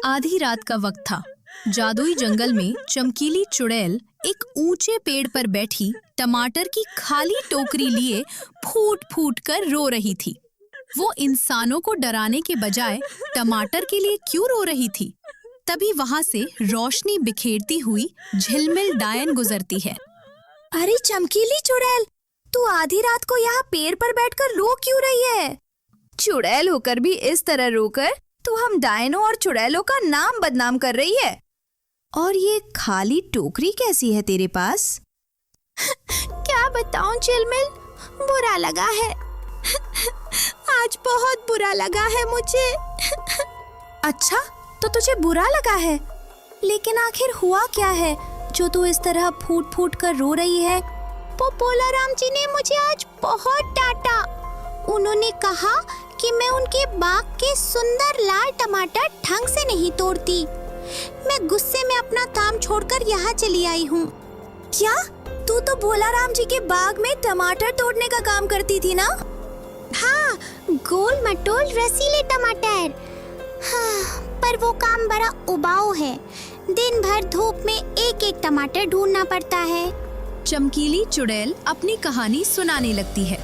आधी रात का वक्त था। जादुई जंगल में चमकीली चुड़ैल एक ऊंचे पेड़ पर बैठी टमाटर की खाली टोकरी लिए फूट फूट कर रो रही थी। वो इंसानों को डराने के बजाय टमाटर के लिए क्यों रो रही थी? तभी वहां से रोशनी बिखेरती हुई झिलमिल डायन गुजरती है। अरे चमकीली चुड़ैल, तू आधी रात को यहाँ पेड़ पर बैठकर रो क्यों रही है? चुड़ैल होकर भी इस तरह रोकर तू हम डायनों और चुड़ैलों का नाम बदनाम कर रही है। और ये खाली टोकरी कैसी है तेरे पास? क्या बताऊं झिलमिल, बुरा लगा है। आज बहुत बुरा लगा है मुझे। अच्छा, तो तुझे बुरा लगा है, लेकिन आखिर हुआ क्या है जो तू इस तरह फूट फूट कर रो रही है? पोपोला राम जी ने मुझे आज बहुत डांटा। उन्होंने कहा कि मैं उनके बाग के सुंदर लाल टमाटर ढंग से नहीं तोड़ती। मैं गुस्से में अपना काम छोड़कर यहाँ चली आई हूँ। क्या? तू तो भोला राम जी के बाग में टमाटर तोड़ने का काम करती थी ना? हाँ, गोल मटोल रसीले टमाटर। हाँ, पर वो काम बड़ा उबाऊ है। दिन भर धूप में एक एक टमाटर ढूंढना पड़ता है। चमकीली चुड़ैल अपनी कहानी सुनाने लगती है।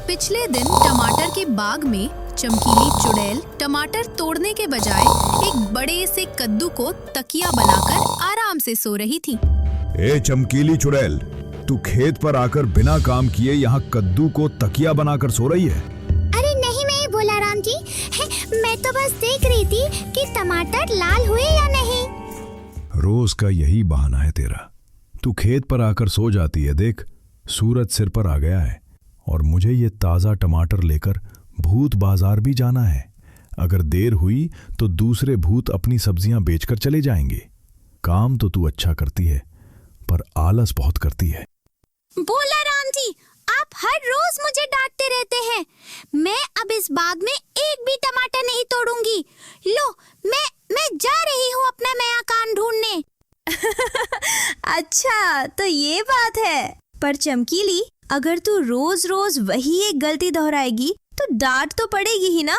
पिछले दिन टमाटर के बाग में चमकीली चुड़ैल टमाटर तोड़ने के बजाय एक बड़े से कद्दू को तकिया बनाकर आराम से सो रही थी। ए चमकीली चुड़ैल, तू खेत पर आकर बिना काम किए यहाँ कद्दू को तकिया बनाकर सो रही है? अरे नहीं भोला राम जी, मैं तो बस देख रही थी कि टमाटर लाल हुए या नहीं। रोज का यही बहाना है तेरा। तू खेत पर आकर सो जाती है। देख, सूरज सिर पर आ गया है और मुझे ये ताजा टमाटर लेकर भूत बाजार भी जाना है। अगर देर हुई तो दूसरे भूत अपनी सब्जियां बेचकर चले जाएंगे। काम तो तू अच्छा करती है, पर आलस बहुत करती है। भोला राम जी, आप हर रोज मुझे डांटते रहते हैं। मैं अब इस बाग में एक भी टमाटर नहीं तोड़ूंगी। लो, मैं जा रही हूँ अपना नया काम ढूंढने। अच्छा, तो ये बात है। पर चमकीली, अगर तू रोज रोज वही एक गलती दोहराएगी तो डांट तो पड़ेगी ही ना।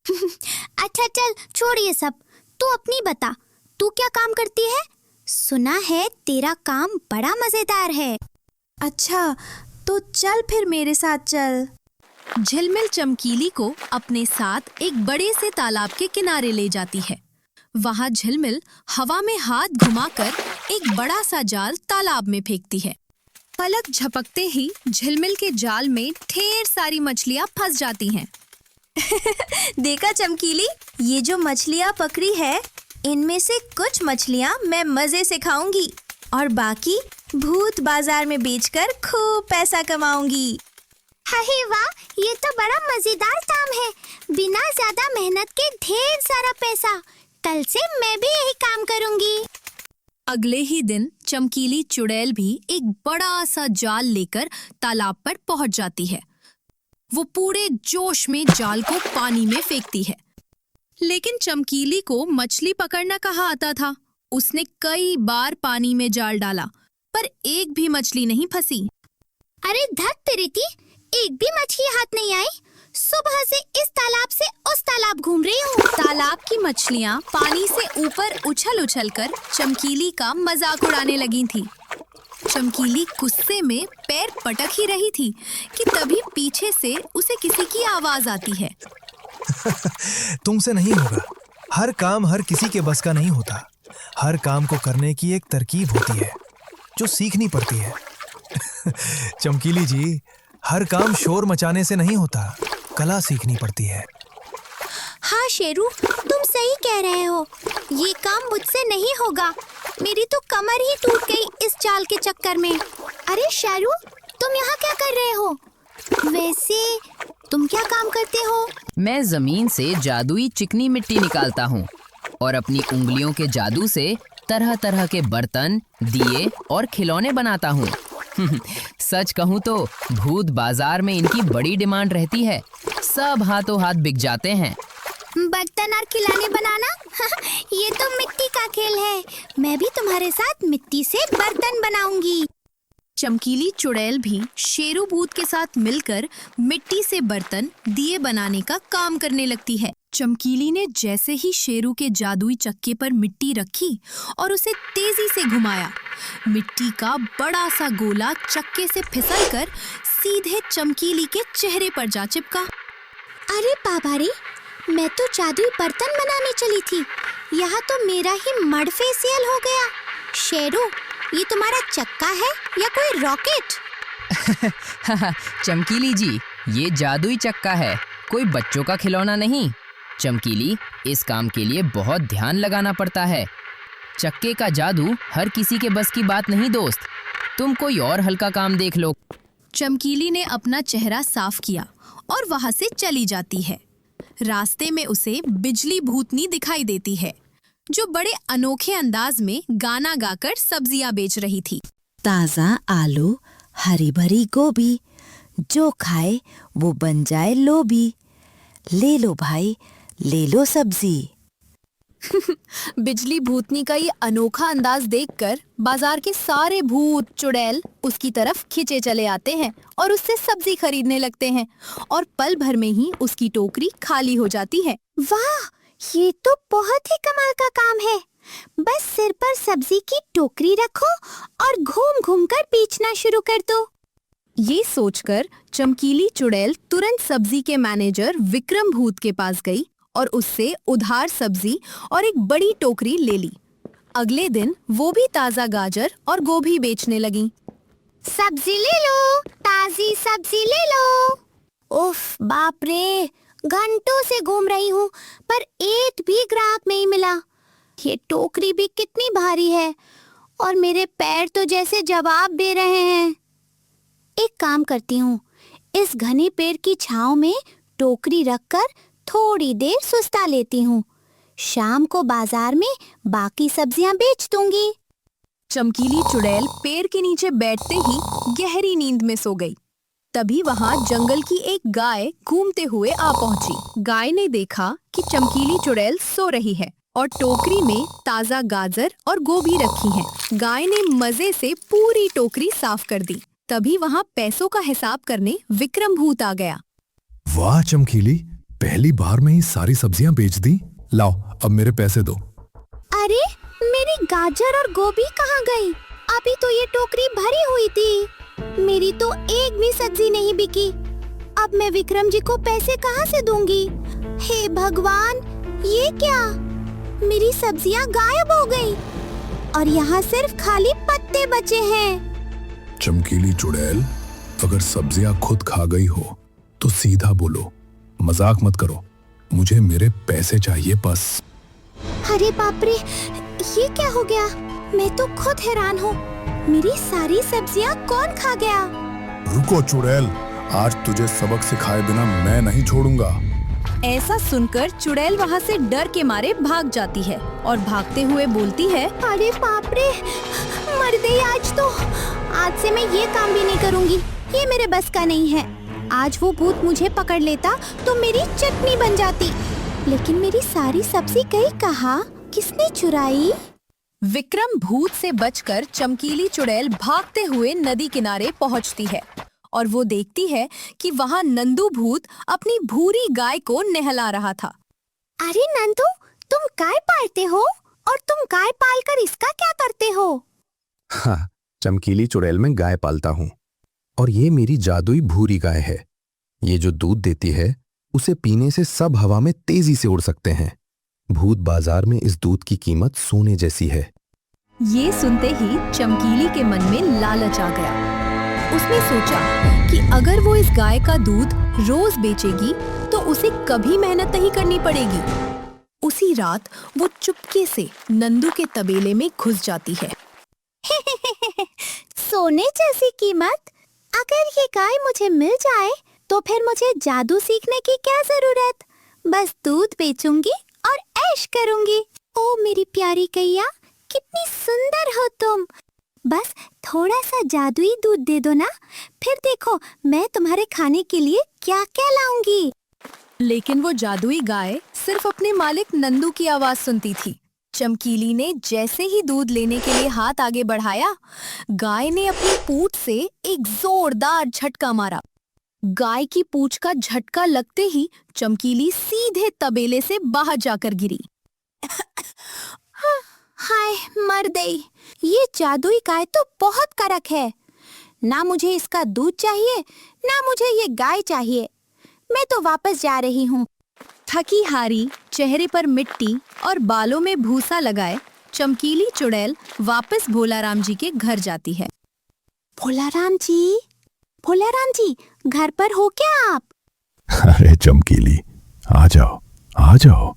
अच्छा चल, छोड़ ये सब। तू अपनी बता, तू क्या काम करती है? सुना है तेरा काम बड़ा मजेदार है। अच्छा, तो चल फिर मेरे साथ चल। झिलमिल चमकीली को अपने साथ एक बड़े से तालाब के किनारे ले जाती है। वहाँ झिलमिल हवा में हाथ घुमाकर एक बड़ा सा जाल तालाब में फेंकती है। पलक झपकते ही झिलमिल के जाल में ढेर सारी मछलियाँ फंस जाती हैं। देखा चमकीली, ये जो मछलियाँ पकड़ी है, इनमें से कुछ मछलियाँ मैं मजे से खाऊंगी और बाकी भूत बाजार में बेचकर खूब पैसा कमाऊंगी। अरे वाह, ये तो बड़ा मजेदार काम है। बिना ज्यादा मेहनत के ढेर सारा पैसा। कल से मैं भी यही काम करूंगी। अगले ही दिन चमकीली चुड़ैल भी एक बड़ा सा जाल लेकर तालाब पर पहुंच जाती है। वो पूरे जोश में जाल को पानी में फेंकती है। लेकिन चमकीली को मछली पकड़ना कहाँ आता था। उसने कई बार पानी में जाल डाला, पर एक भी मछली नहीं फंसी। अरे धत प्रीति, एक भी मछली हाथ नहीं आई। सुबह से इस तालाब से उस तालाब घूम रही हूँ। तालाब की मछलियाँ पानी से ऊपर उछल उछल कर चमकीली का मजाक उड़ाने लगी थी। चमकीली गुस्से में पैर पटक ही रही थी कि तभी पीछे से उसे किसी की आवाज आती है। तुमसे नहीं होगा। हर काम हर किसी के बस का नहीं होता। हर काम को करने की एक तरकीब होती है जो सीखनी पड़ती है। चमकीली जी, हर काम शोर मचाने से नहीं होता, कला सीखनी पड़ती है। हाँ शेरू, तुम सही कह रहे हो। ये काम मुझसे नहीं होगा। मेरी तो कमर ही टूट गई इस जाल के चक्कर में। अरे शेरू, तुम यहाँ क्या कर रहे हो? वैसे तुम क्या काम करते हो? मैं जमीन से जादुई चिकनी मिट्टी निकालता हूँ और अपनी उंगलियों के जादू से तरह तरह के बर्तन, दिए और खिलौने बनाता हूँ। सच कहूँ तो भूत बाजार में इनकी बड़ी डिमांड रहती है। सब हाथों हाथ बिक जाते हैं। बर्तन और खिलौने बनाना ये तो मिट्टी का खेल है। मैं भी तुम्हारे साथ मिट्टी से बर्तन बनाऊंगी। चमकीली चुड़ैल भी शेरू भूत के साथ मिलकर मिट्टी से बर्तन, दिए बनाने का काम करने लगती है। चमकीली ने जैसे ही शेरू के जादुई चक्के पर मिट्टी रखी और उसे तेजी से घुमाया, मिट्टी का बड़ा सा गोला चक्के से फिसलकर सीधे चमकीली के चेहरे पर जा चिपका। अरे बाबा रे, मैं तो जादुई बर्तन बनाने चली थी, यहाँ तो मेरा ही मड फेसियल हो गया। शेरू, ये तुम्हारा चक्का है या कोई रॉकेट? चमकीली जी, ये जादुई चक्का है, कोई बच्चों का खिलौना नहीं। चमकीली, इस काम के लिए बहुत ध्यान लगाना पड़ता है। चक्के का जादू हर किसी के बस की बात नहीं दोस्त, तुम कोई और हल्का काम देख लो। चमकीली ने अपना चेहरा साफ किया और वहां से चली जाती है। रास्ते में उसे बिजली भूतनी दिखाई देती है, जो बड़े अनोखे अंदाज में गाना गाकर सब्जियां बेच रही थी। ताजा आलू, हरी भरी गोभी, जो खाए वो बन जाए लोभी। ले लो भाई, ले लो सब्जी। बिजली भूतनी का ये अनोखा अंदाज देखकर बाजार के सारे भूत चुड़ैल उसकी तरफ खिंचे चले आते हैं और उससे सब्जी खरीदने लगते हैं, और पल भर में ही उसकी टोकरी खाली हो जाती है। वाह, ये तो बहुत ही कमाल का काम है। बस सिर पर सब्जी की टोकरी रखो और घूम घूम कर बेचना शुरू कर दो। ये सोचकर चमकीली चुड़ैल तुरंत सब्जी के मैनेजर विक्रम भूत के पास गई और उससे उधार सब्जी और एक बड़ी टोकरी ले ली। अगले दिन वो भी ताजा गाजर और गोभी बेचने लगी। सब्जी ले लो, ताजी सब्जी ले लो। उफ, बाप रे, घंटों से घूम रही हूँ पर एक भी ग्राहक नहीं मिला। ये टोकरी भी कितनी भारी है और मेरे पैर तो जैसे जवाब दे रहे हैं। एक काम करती हूँ, इस घने पेड़ की छांव में टोकरी रखकर थोड़ी देर सुस्ता लेती हूँ। शाम को बाजार में बाकी सब्जियां बेच दूंगी। चमकीली चुड़ैल पेड़ के नीचे बैठते ही गहरी नींद में सो गई। तभी वहां जंगल की एक गाय घूमते हुए आ पहुंची। गाय ने देखा कि चमकीली चुड़ैल सो रही है और टोकरी में ताजा गाजर और गोभी रखी है। गाय ने मजे से पूरी टोकरी साफ कर दी। तभी वहां पैसों का हिसाब करने विक्रम भूत आ गया। वाह चमकीली, पहली बार में ही सारी सब्जियां बेच दी। लाओ, अब मेरे पैसे दो। अरे, मेरी गाजर और गोभी कहाँ गई? अभी तो ये टोकरी भरी हुई थी। मेरी तो एक भी सब्जी नहीं बिकी। अब मैं विक्रम जी को पैसे कहाँ से दूंगी? हे भगवान, ये क्या? मेरी सब्जियां गायब हो गई और यहाँ सिर्फ खाली पत्ते बचे हैं। चमकीली चुड़ैल, अगर सब्जियां खुद खा गई हो तो सीधा बोलो, मजाक मत करो। मुझे मेरे पैसे चाहिए बस। अरे बाप रे, ये क्या हो गया? मैं तो खुद हैरान हूँ। मेरी सारी सब्जियां कौन खा गया? रुको चुड़ैल, आज तुझे सबक सिखाए बिना मैं नहीं छोड़ूंगा। ऐसा सुनकर चुड़ैल वहां से डर के मारे भाग जाती है और भागते हुए बोलती है, अरे बाप रे, मर गई आज से मैं ये काम भी नहीं करूँगी। ये मेरे बस का नहीं है। आज वो भूत मुझे पकड़ लेता तो मेरी चटनी बन जाती। लेकिन मेरी सारी सब्जी गई कहाँ? किसने चुराई? विक्रम भूत से बचकर चमकीली चुड़ैल भागते हुए नदी किनारे पहुंचती है और वो देखती है कि वहां नंदू भूत अपनी भूरी गाय को नहला रहा था। अरे नंदू, तुम गाय पालते हो और तुम गाय पालकर इसका क्या करते हो? हाँ, चमकीली चुड़ैल में गाय पालता हूँ और ये मेरी जादुई भूरी गाय है। ये जो दूध देती है उसे पीने से सब हवा में तेजी से उड़ सकते हैं। भूत बाजार में इस दूध की कीमत सोने जैसी है। ये सुनते ही चमकीली के मन में लालच आ गया। उसने सोचा कि अगर वो इस गाय का दूध रोज बेचेगी तो उसे कभी मेहनत नहीं करनी पड़ेगी। उसी रात वो चुपके से नंदू के तबेले में घुस जाती है। सोने जैसी कीमत? अगर ये गाय मुझे मिल जाए तो फिर मुझे जादू सीखने की क्या जरूरत? बस दूध बेचूंगी और ऐश करूंगी। ओ मेरी प्यारी गैया, कितनी सुंदर हो तुम। बस थोड़ा सा जादुई दूध दे दो ना, फिर देखो मैं तुम्हारे खाने के लिए क्या क्या लाऊंगी। लेकिन वो जादुई गाय सिर्फ अपने मालिक नंदू की आवाज सुनती थी। चमकीली ने जैसे ही दूध लेने के लिए हाथ आगे बढ़ाया, गाय ने अपनी पूंछ से एक जोरदार झटका मारा। गाय की पूंछ का झटका लगते ही चमकीली सीधे तबेले से बाहर जाकर गिरी। हाय, मर गई। ये जादुई गाय तो बहुत कड़क है। ना मुझे इसका दूध चाहिए, ना मुझे ये गाय चाहिए। मैं तो वापस जा रही हूँ। थकी हारी, चेहरे पर मिट्टी और बालों में भूसा लगाए चमकीली चुड़ैल वापस भोलाराम जी के घर जाती है। भोलाराम जी, घर पर हो क्या आप? अरे चमकीली, आ जाओ आ जाओ।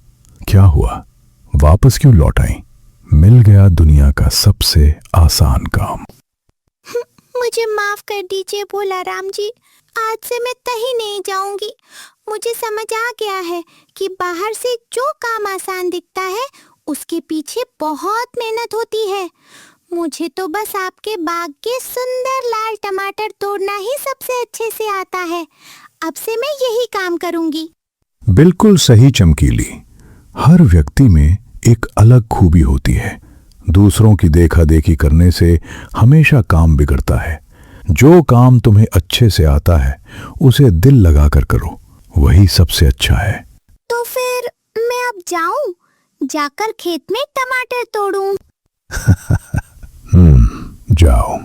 क्या हुआ, वापस क्यों लौट आई? मिल गया दुनिया का सबसे आसान काम। मुझे माफ कर दीजिए भोलाराम जी, आज से मैं कहीं नहीं जाऊंगी। मुझे समझ आ गया है कि बाहर से जो काम आसान दिखता है उसके पीछे बहुत मेहनत होती है। मुझे तो बस आपके बाग के सुंदर लाल टमाटर तोड़ना ही सबसे अच्छे से आता है। अब से मैं यही काम करूंगी। बिल्कुल सही चमकीली। हर व्यक्ति में एक अलग खूबी होती है। दूसरों की देखा देखी करने से हमेशा काम बिगड़ता है। जो काम तुम्हें अच्छे से आता है उसे दिल लगाकर करो, वही सबसे अच्छा है। तो फिर मैं अब जाऊं, जाकर खेत में टमाटर तोड़ूं। जाओ।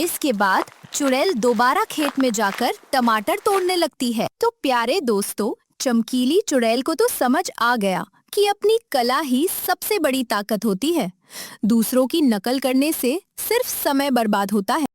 इसके बाद चुड़ैल दोबारा खेत में जाकर टमाटर तोड़ने लगती है। तो प्यारे दोस्तों, चमकीली चुड़ैल को तो समझ आ गया कि अपनी कला ही सबसे बड़ी ताकत होती है। दूसरों की नकल करने से सिर्फ समय बर्बाद होता है।